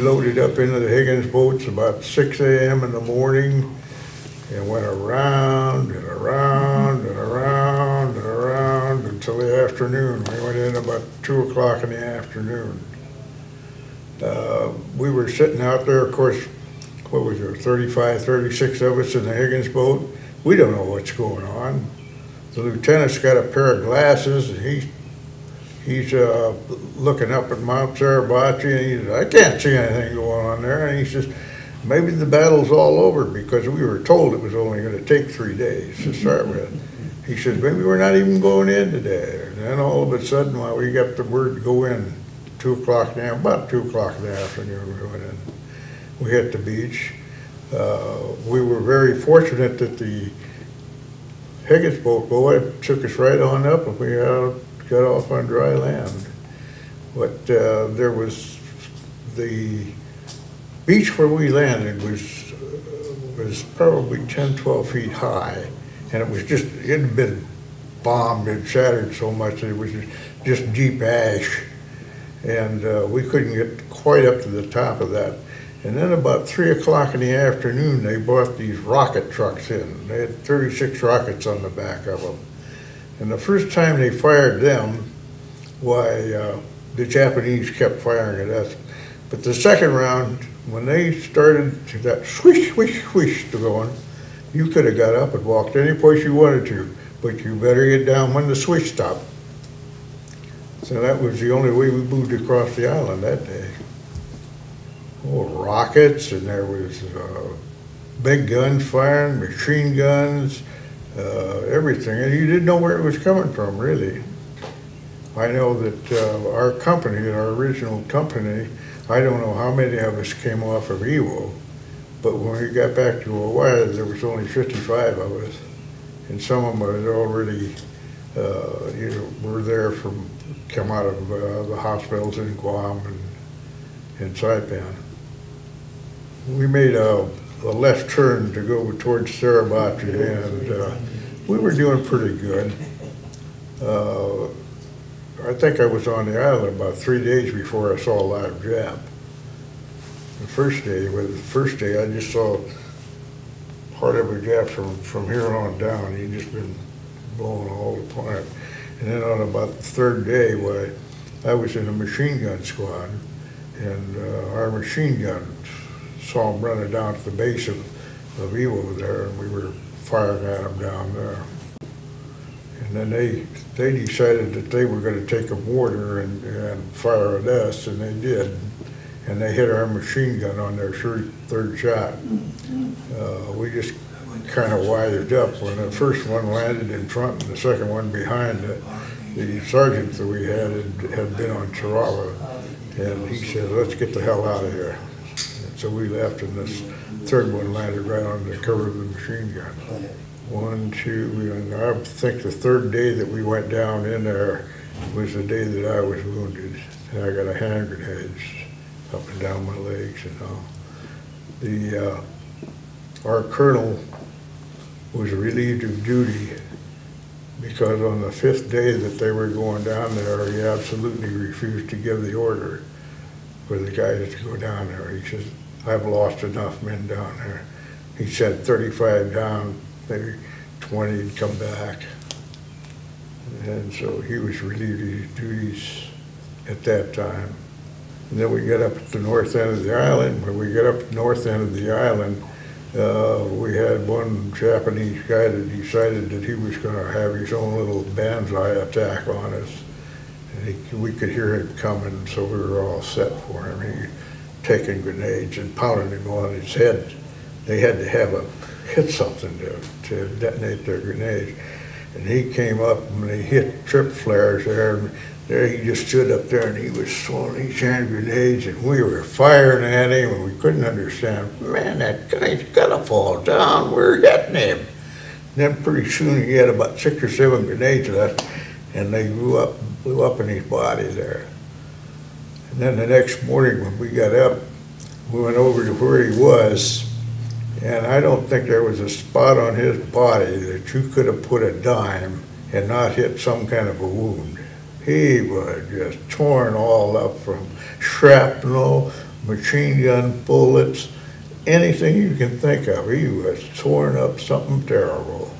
loaded up into the Higgins boats about 6 a.m. in the morning and went around and around and around and around until the afternoon. We went in about 2 o'clock in the afternoon. We were sitting out there, of course, what was there, 35, 36 of us in the Higgins boat. We don't know what's going on. The lieutenant's got a pair of glasses, and he's looking up at Mount Suribachi, and he says, I can't see anything going on there. And he says, maybe the battle's all over, because we were told it was only going to take 3 days to start with. He says, maybe we're not even going in today. And then all of a sudden, while we got the word to go in, 2 o'clock now, about 2 o'clock in the afternoon, we went in. We hit the beach. We were very fortunate that the Higgins boat boy took us right on up, and we got off on dry land. But there was the beach where we landed was probably 10, 12 feet high, and it had been bombed and shattered so much that it was just deep ash, and we couldn't get quite up to the top of that. And then about 3 o'clock in the afternoon, they brought these rocket trucks in. They had 36 rockets on the back of them. And the first time they fired them, why, the Japanese kept firing at us. But the second round, when they started that swish, swish, swish to going, you could have got up and walked any place you wanted to, but you better get down when the swish stopped. So that was the only way we moved across the island that day. Oh, rockets, and there was big guns firing, machine guns, everything, and you didn't know where it was coming from, really. I know that our company, our original company, I don't know how many of us came off of Iwo, but when we got back to Hawaii, there was only 55 of us, and some of them had already, were there come out of the hospitals in Guam and Saipan. We made a left turn to go towards Suribachi, and we were doing pretty good. I think I was on the island about 3 days before I saw a live Jap. The first day I just saw part of a Jap from here on down. He'd just been blowing all the time. And then on about the third day, I was in a machine gun squad, and our machine gun saw him running down to the base of Iwo there, and we were firing at him down there. And then they decided that they were going to take a mortar and fire at us, and they did. And they hit our machine gun on their third shot. We just kind of wired up. When the first one landed in front and the second one behind, the sergeant that we had been on Tarawa, and he said, let's get the hell out of here. So we left, and this third one landed right on the cover of the machine gun. 1, 2, and I think the third day that we went down in there was the day that I was wounded. And I got a hand grenade up and down my legs and all. Our colonel was relieved of duty because on the 5th day that they were going down there, he absolutely refused to give the order for the guys to go down there. He says, I've lost enough men down there. He said 35 down, maybe 20 would come back. And so he was relieved of his duties at that time. And then we get up at the north end of the island. When we get up at the north end of the island, we had one Japanese guy that decided that he was going to have his own little banzai attack on us. And we could hear him coming, so we were all set for him. He taking grenades and pounding him on his head. They had to hit something to detonate their grenades. And he came up and he hit trip flares there. And there he just stood up there and he was throwing these hand grenades, and we were firing at him, and we couldn't understand. Man, that guy's gotta fall down. We're hitting him. And then pretty soon he had about 6 or 7 grenades left, and they blew up in his body there. And then the next morning when we got up, we went over to where he was, and I don't think there was a spot on his body that you could have put a dime and not hit some kind of a wound. He was just torn all up from shrapnel, machine gun bullets, anything you can think of. He was torn up something terrible.